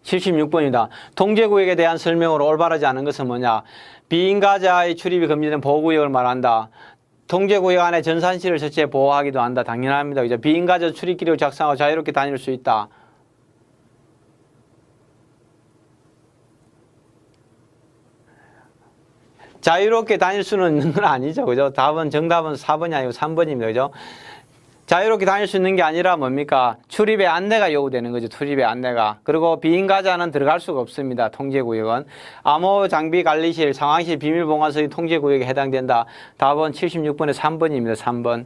76번입니다. 통제구역에 대한 설명으로 올바르지 않은 것은 뭐냐? 비인가자의 출입이 금지된 보호구역을 말한다. 통제구역 안에 전산실을 설치해 보호하기도 한다. 당연합니다. 그죠? 비인가자 출입기록을 작성하고 자유롭게 다닐 수 있다. 자유롭게 다닐 수는 있는 건 아니죠. 그죠? 정답은 4번이 아니고 3번입니다. 그죠? 자유롭게 다닐 수 있는 게 아니라 뭡니까? 출입의 안내가 요구되는 거죠. 출입의 안내가. 그리고 비인가자는 들어갈 수가 없습니다. 통제구역은. 암호 장비 관리실, 상황실 비밀보관소의 통제구역에 해당된다. 답은 76번에 3번입니다. 3번.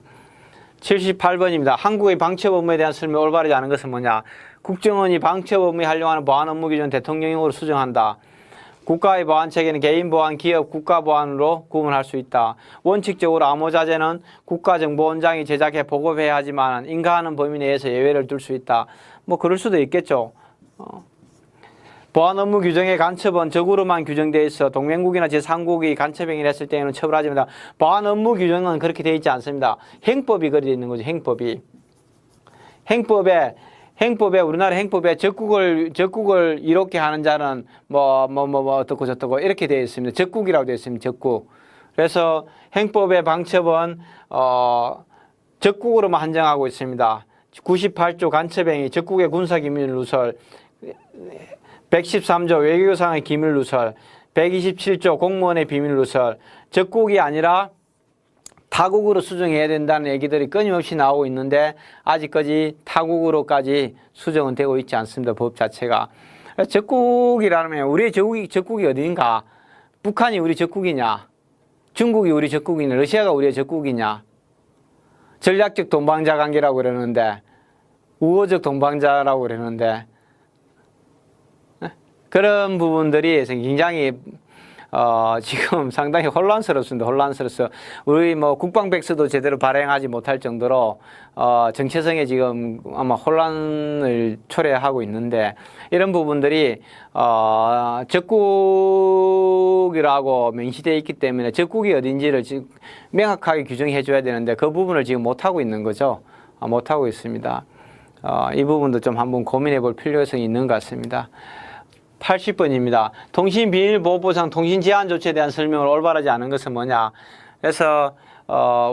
78번입니다. 한국의 방첩 업무에 대한 설명 올바르지 않은 것은 뭐냐? 국정원이 방첩 업무에 활용하는 보안 업무 기준 대통령령으로 수정한다. 국가의 보안 체계는 개인 보안, 기업, 국가 보안으로 구분할 수 있다. 원칙적으로 암호자재는 국가정보원장이 제작해 보급해야 하지만 인가하는 범위 내에서 예외를 둘 수 있다. 뭐 그럴 수도 있겠죠. 보안 업무 규정의 간첩은 적으로만 규정되어 있어 동맹국이나 제3국이 간첩 행위를 했을 때에는 처벌하지 않는다. 보안 업무 규정은 그렇게 되어 있지 않습니다. 행법이 그려져 있는 거죠. 행법이. 행법에 우리나라 행법에 적국을 이렇게 하는 자는 어떻고 저떻고 이렇게 되어 있습니다. 적국이라고 되어 있습니다. 적국. 그래서 행법의 방첩은 적국으로만 한정하고 있습니다. 98조 간첩행위, 적국의 군사기밀 누설, 113조 외교상의 기밀 누설, 127조 공무원의 비밀 누설, 적국이 아니라 타국으로 수정해야 된다는 얘기들이 끊임없이 나오고 있는데 아직까지 타국으로까지 수정은 되고 있지 않습니다. 법 자체가. 적국이라면 우리의 적국이 어디인가? 북한이 우리 적국이냐? 중국이 우리 적국이냐? 러시아가 우리의 적국이냐? 전략적 동반자 관계라고 그러는데 우호적 동반자라고 그러는데 그런 부분들이 굉장히 지금 상당히 혼란스럽습니다. 혼란스러워서 우리 국방백서도 제대로 발행하지 못할 정도로 정체성에 지금 아마 혼란을 초래하고 있는데 이런 부분들이 적국이라고 명시되어 있기 때문에 적국이 어딘지를 지금 명확하게 규정해 줘야 되는데 그 부분을 지금 못하고 있는 거죠. 못하고 있습니다. 이 부분도 좀 한번 고민해 볼 필요성이 있는 것 같습니다. 80번입니다. 통신비밀보호법상 통신제한조치에 대한 설명을 올바르지 않은 것은 뭐냐? 그래서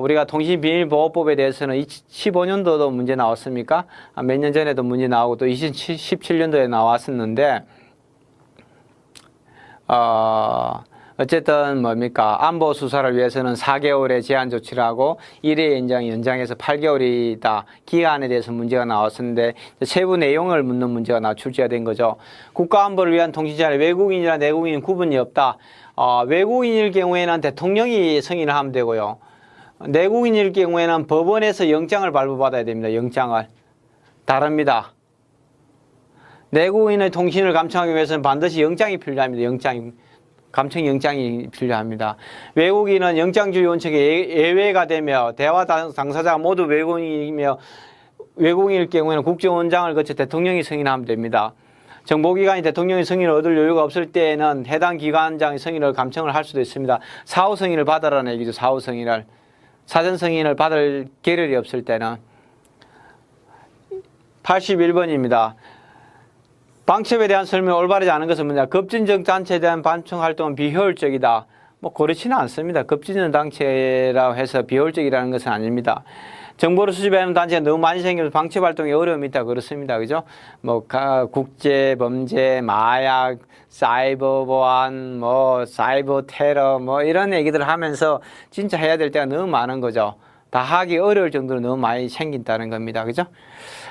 우리가 통신비밀보호법에 대해서는 2015년도도 문제 나왔습니까? 몇 년 전에도 문제 나오고 또 2017년도에 나왔었는데 어쨌든 안보 수사를 위해서는 4개월의 제한 조치를 하고 1회 연장해서 8개월이다. 기간에 대해서 문제가 나왔었는데 세부 내용을 묻는 문제가 출제가 된 거죠. 국가안보를 위한 통신제한에 외국인이나 내국인 구분이 없다. 외국인일 경우에는 대통령이 승인을 하면 되고요. 내국인일 경우에는 법원에서 영장을 발부받아야 됩니다. 영장을. 다릅니다. 내국인의 통신을 감청하기 위해서는 반드시 영장이 필요합니다. 감청영장이 필요합니다. 외국인은 영장주의 원칙에 예외가 되며 대화 당사자가 모두 외국인이며 외국인일 경우에는 국정원장을 거쳐 대통령이 승인하면 됩니다. 정보기관이 대통령의 승인을 얻을 여유가 없을 때에는 해당 기관장의 승인을 감청을 할 수도 있습니다. 사후 승인을 받으라는 얘기죠. 사후 승인을. 사전 승인을 받을 계력이 없을 때는. 81번입니다. 방첩에 대한 설명이 올바르지 않은 것은 뭐냐? 급진적 단체에 대한 방청 활동은 비효율적이다. 그렇지는 않습니다. 급진적 단체라고 해서 비효율적이라는 것은 아닙니다. 정보를 수집하는 단체가 너무 많이 생겨서 방첩 활동에 어려움이 있다. 그렇습니다. 그죠? 국제 범죄, 마약, 사이버 보안, 사이버 테러, 이런 얘기들을 하면서 진짜 해야 될 때가 너무 많은 거죠. 다 하기 어려울 정도로 너무 많이 생긴다는 겁니다. 그죠?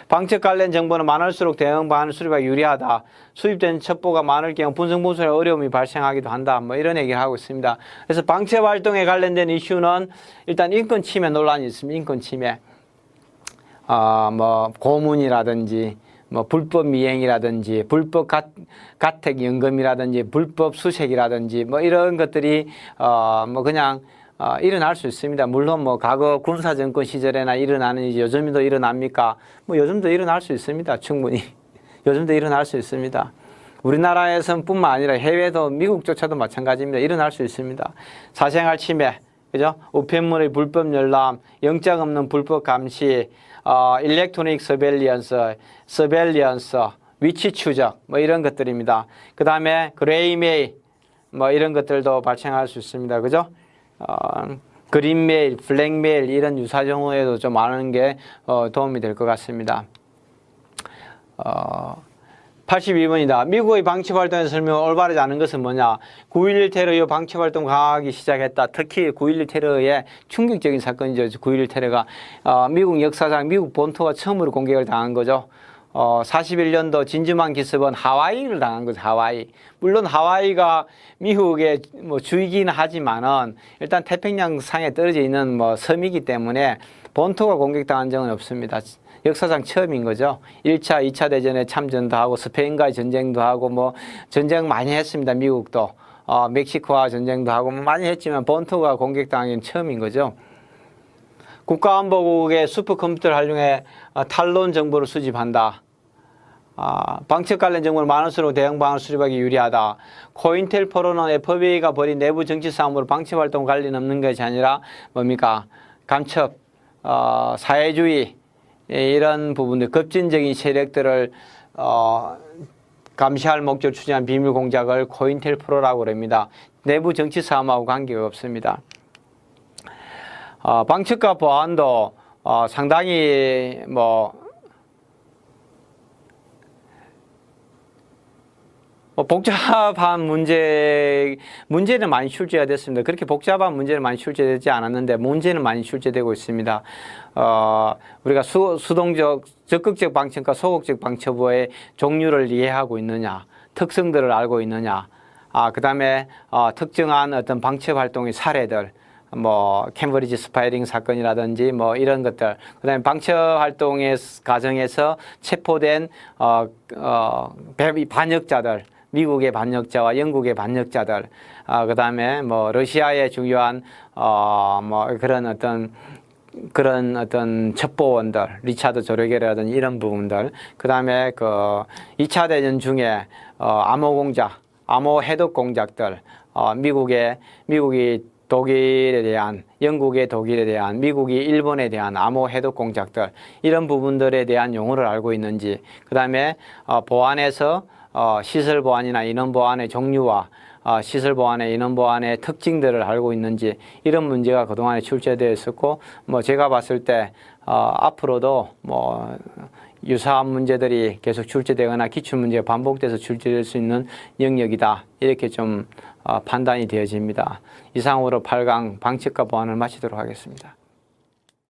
방첩 관련 정보는 많을수록 대응 방안을 수립하기 유리하다. 수입된 첩보가 많을 경우 분석분석에 어려움이 발생하기도 한다. 이런 얘기를 하고 있습니다. 그래서 방첩 활동에 관련된 이슈는 일단 인권 침해 논란이 있습니다. 인권 침해. 고문이라든지, 불법 미행이라든지, 불법 가택 연금이라든지, 불법 수색이라든지, 이런 것들이, 그냥, 일어날 수 있습니다. 물론 과거 군사정권 시절에나 일어나는지 요즘도 일어납니까? 요즘도 일어날 수 있습니다. 충분히. 요즘도 일어날 수 있습니다. 우리나라에서는 뿐만 아니라 해외도 미국조차도 마찬가지입니다. 일어날 수 있습니다. 사생활 침해, 그죠? 우편물의 불법 열람, 영장 없는 불법 감시, 일렉트로닉 서베일런스, 위치 추적, 뭐 이런 것들입니다. 그 다음에 그레이메일, 뭐 이런 것들도 발생할 수 있습니다. 그죠? 그린메일, 블랙메일 이런 유사 정보에도 좀 아는 게 도움이 될 것 같습니다. 82번이다. 미국의 방치활동의 설명 올바르지 않은 것은 뭐냐? 9.11 테러 이후 방치활동 강화하기 시작했다. 특히 9.11 테러의 충격적인 사건이죠. 9.11 테러가 미국 역사상 미국 본토가 처음으로 공격을 당한 거죠. 41년도 진주만 기습은 하와이를 당한 거죠. 하와이. 물론 하와이가 미국의 뭐 주이긴 하지만은 일단 태평양 상에 떨어져 있는 뭐 섬이기 때문에 본토가 공격당한 적은 없습니다. 역사상 처음인 거죠. 1차, 2차 대전에 참전도 하고 스페인과의 전쟁도 하고 뭐 전쟁 많이 했습니다. 미국도. 멕시코와 전쟁도 하고 뭐 많이 했지만 본토가 공격당한 게 처음인 거죠. 국가안보국의 슈퍼컴퓨터를 활용해 탄론 정보를 수집한다. 방첩 관련 정보를 많을수록 대응 방안을 수립하기 유리하다. 코인텔프로는 FBI가 벌인 내부 정치 싸움으로 방첩 활동 관련 없는 것이 아니라 뭡니까? 간첩, 사회주의 이런 부분들, 급진적인 세력들을 감시할 목적으로 추진한 비밀 공작을 코인텔프로라고 합니다. 내부 정치 싸움하고 관계가 없습니다. 방첩과 보안도 상당히 복잡한 문제는 많이 출제가 됐습니다. 그렇게 복잡한 문제는 많이 출제되지 않았는데 문제는 많이 출제되고 있습니다. 우리가 수동적, 적극적 방첩과 소극적 방첩의 종류를 이해하고 있느냐, 특성들을 알고 있느냐, 그 다음에 특정한 어떤 방첩 활동의 사례들, 뭐 캠브리지 스파이링 사건이라든지 뭐 이런 것들, 그다음에 방첩 활동의 과정에서 체포된 반역자들, 미국의 반역자와 영국의 반역자들, 그다음에 뭐 러시아의 중요한 뭐 그런 어떤 첩보원들, 리차드 조르게라든지 이런 부분들, 그다음에 그 2차 대전 중에 암호 공작, 암호 해독 공작들, 미국이 독일에 대한, 영국의 독일에 대한, 미국이 일본에 대한 암호 해독 공작들, 이런 부분들에 대한 용어를 알고 있는지, 그 다음에 보안에서 시설 보안이나 인원 보안의 종류와 시설 보안의 인원 보안의 특징들을 알고 있는지, 이런 문제가 그동안에 출제되어 있었고, 뭐 제가 봤을 때 앞으로도 뭐 유사한 문제들이 계속 출제되거나 기출문제가 반복돼서 출제될 수 있는 영역이다, 이렇게 좀 판단이 되어집니다. 이상으로 8강 방첩과 보안을 마치도록 하겠습니다.